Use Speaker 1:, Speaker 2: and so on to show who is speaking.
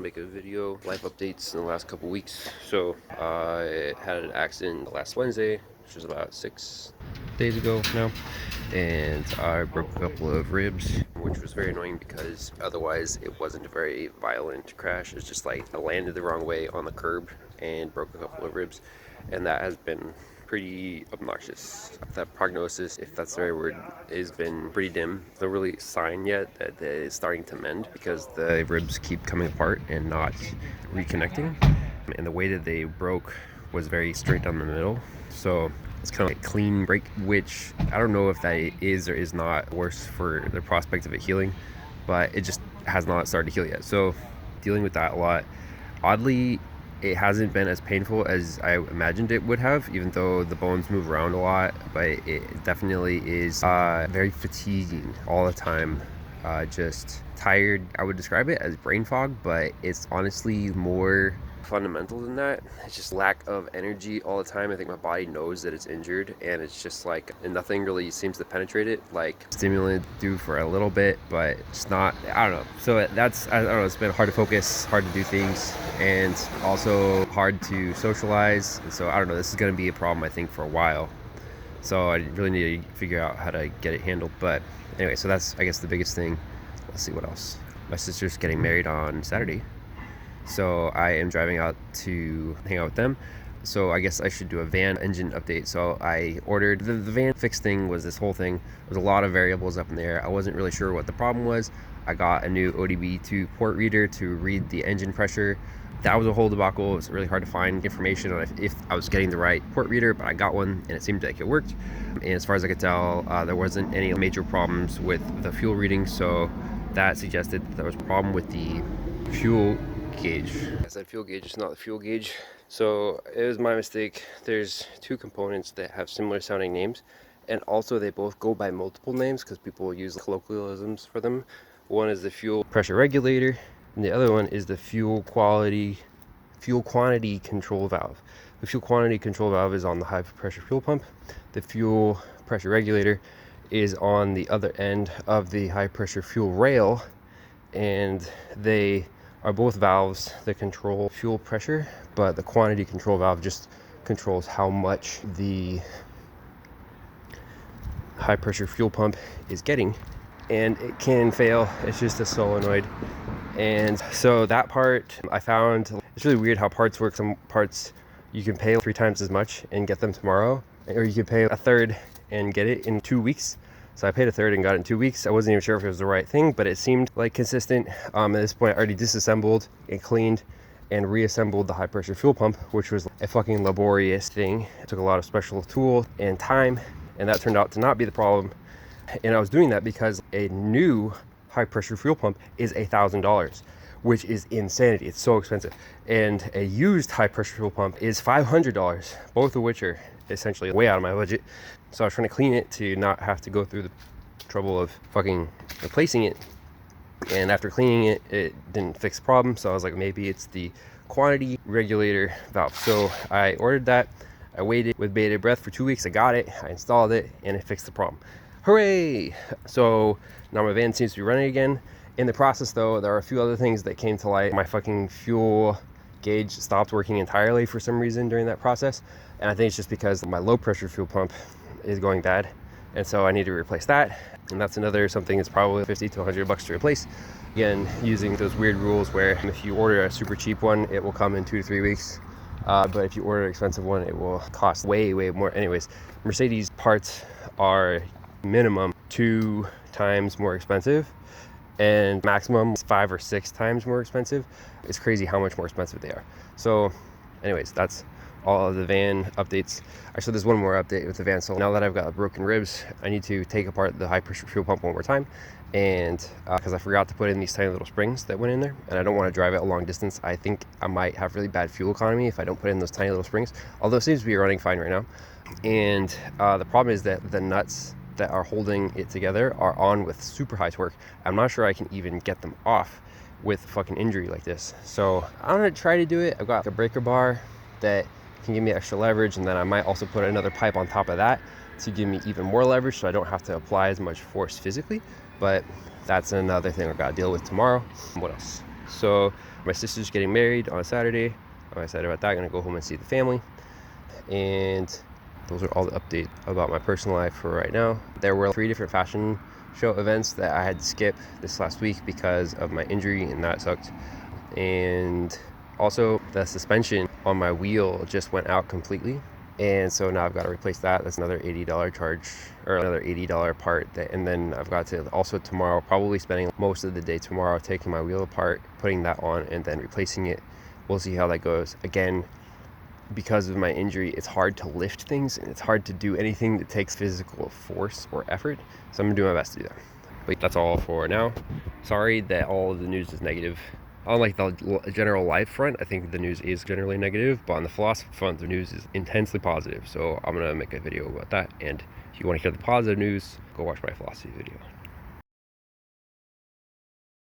Speaker 1: make a video, life updates in the last couple weeks. So I had an accident last Wednesday, which was about 6 days ago now, and I broke a couple of ribs, which was very annoying because otherwise it wasn't a very violent crash. It's just like I landed the wrong way on the curb and broke a couple of ribs, and that has been pretty obnoxious. That prognosis, if that's the right word, has been pretty dim. No really sign yet that it's starting to mend because the ribs keep coming apart and not reconnecting. And the way that they broke was very straight down the middle. So it's kind of like a clean break, which I don't know if that is or is not worse for the prospect of it healing, but it just has not started to heal yet. So dealing with that a lot. Oddly, it hasn't been as painful as I imagined it would have, even though the bones move around a lot, but it definitely is very fatiguing all the time. Just tired. I would describe it as brain fog, but it's honestly more fundamental than that. It's just lack of energy all the time. I think my body knows that it's injured, and it's just like, and nothing really seems to penetrate it. Like stimulant do for a little bit, but it's not, I don't know. So I don't know, it's been hard to focus, hard to do things, and also hard to socialize. And so I don't know, this is going to be a problem I think for a while. So I really need to figure out how to get it handled. But anyway, so that's, I guess, the biggest thing. Let's see what else. My sister's getting married on Saturday, so I am driving out to hang out with them. So I guess I should do a van engine update. So I ordered the van fix thing. Was this whole thing, there's a lot of variables up in there. I wasn't really sure what the problem was. I got a new ODB2 port reader to read the engine pressure. That was a whole debacle. It was really hard to find information on if I was getting the right port reader, but I got one and it seemed like it worked. And as far as I could tell, there wasn't any major problems with the fuel reading. So that suggested that there was a problem with the fuel gauge. I said fuel gauge, it's not the fuel gauge. So it was my mistake. There's two components that have similar sounding names, and also they both go by multiple names because people use colloquialisms for them. One is the fuel pressure regulator, and the other one is the fuel quantity control valve. The fuel quantity control valve is on the high pressure fuel pump. The fuel pressure regulator is on the other end of the high pressure fuel rail, and they are both valves that control fuel pressure, but the quantity control valve just controls how much the high pressure fuel pump is getting, and it can fail. It's just a solenoid. And so that part I found, it's really weird how parts work. Some parts you can pay 3 times as much and get them tomorrow, or you can pay a third and get it in 2 weeks. So I paid a third and got it in 2 weeks. I wasn't even sure if it was the right thing, but it seemed like consistent. At this point, I already disassembled and cleaned and reassembled the high pressure fuel pump, which was a fucking laborious thing. It took a lot of special tool and time, and that turned out to not be the problem. And I was doing that because a new high pressure fuel pump is $1,000, which is insanity. It's so expensive. And a used high pressure fuel pump is $500, both of which are essentially way out of my budget. So I was trying to clean it to not have to go through the trouble of fucking replacing it. And after cleaning it, it didn't fix the problem. So I was like, maybe it's the quantity regulator valve. So I ordered that. I waited with bated breath for 2 weeks. I got it, I installed it, and it fixed the problem. Hooray! So now my van seems to be running again. In the process though, there are a few other things that came to light. My fucking fuel gauge stopped working entirely for some reason during that process. And I think it's just because my low pressure fuel pump is going bad. And so I need to replace that. And that's another something that's probably 50 to 100 bucks to replace. Again, using those weird rules where if you order a super cheap one, it will come in 2 to 3 weeks. But if you order an expensive one, it will cost way more. Anyways, Mercedes parts are minimum 2 times more expensive, and maximum 5 or 6 times more expensive. It's crazy how much more expensive they are. So anyways, that's all of the van updates. Actually, there's one more update with the van. So now that I've got broken ribs, I need to take apart the high pressure fuel pump one more time, and because I forgot to put in these tiny little springs that went in there, and I don't want to drive it a long distance. I think I might have really bad fuel economy if I don't put in those tiny little springs, although it seems to be running fine right now. And the problem is that the nuts that are holding it together are on with super high torque. I'm not sure I can even get them off with fucking injury like this. So I'm gonna try to do it. I've got a breaker bar that can give me extra leverage, and then I might also put another pipe on top of that to give me even more leverage so I don't have to apply as much force physically. But that's another thing I've got to deal with tomorrow. What else? So my sister's getting married on Saturday. I'm excited about that. I'm gonna go home and see the family. And those are all the updates about my personal life for right now. There were 3 different fashion show events that I had to skip this last week because of my injury, and that sucked. And also the suspension on my wheel just went out completely, and so now I've got to replace that. That's another $80 charge, or another $80 part. And then I've got to also tomorrow, probably spending most of the day tomorrow taking my wheel apart, putting that on, and then replacing it. We'll see how that goes. Again, because of my injury, it's hard to lift things, and it's hard to do anything that takes physical force or effort, so I'm gonna do my best to do that. But that's all for now. Sorry that all of the news is negative. On like the general life front, I think the news is generally negative, but on the philosophy front, the news is intensely positive. So I'm gonna make a video about that, and if you want to hear the positive news, go watch my philosophy video.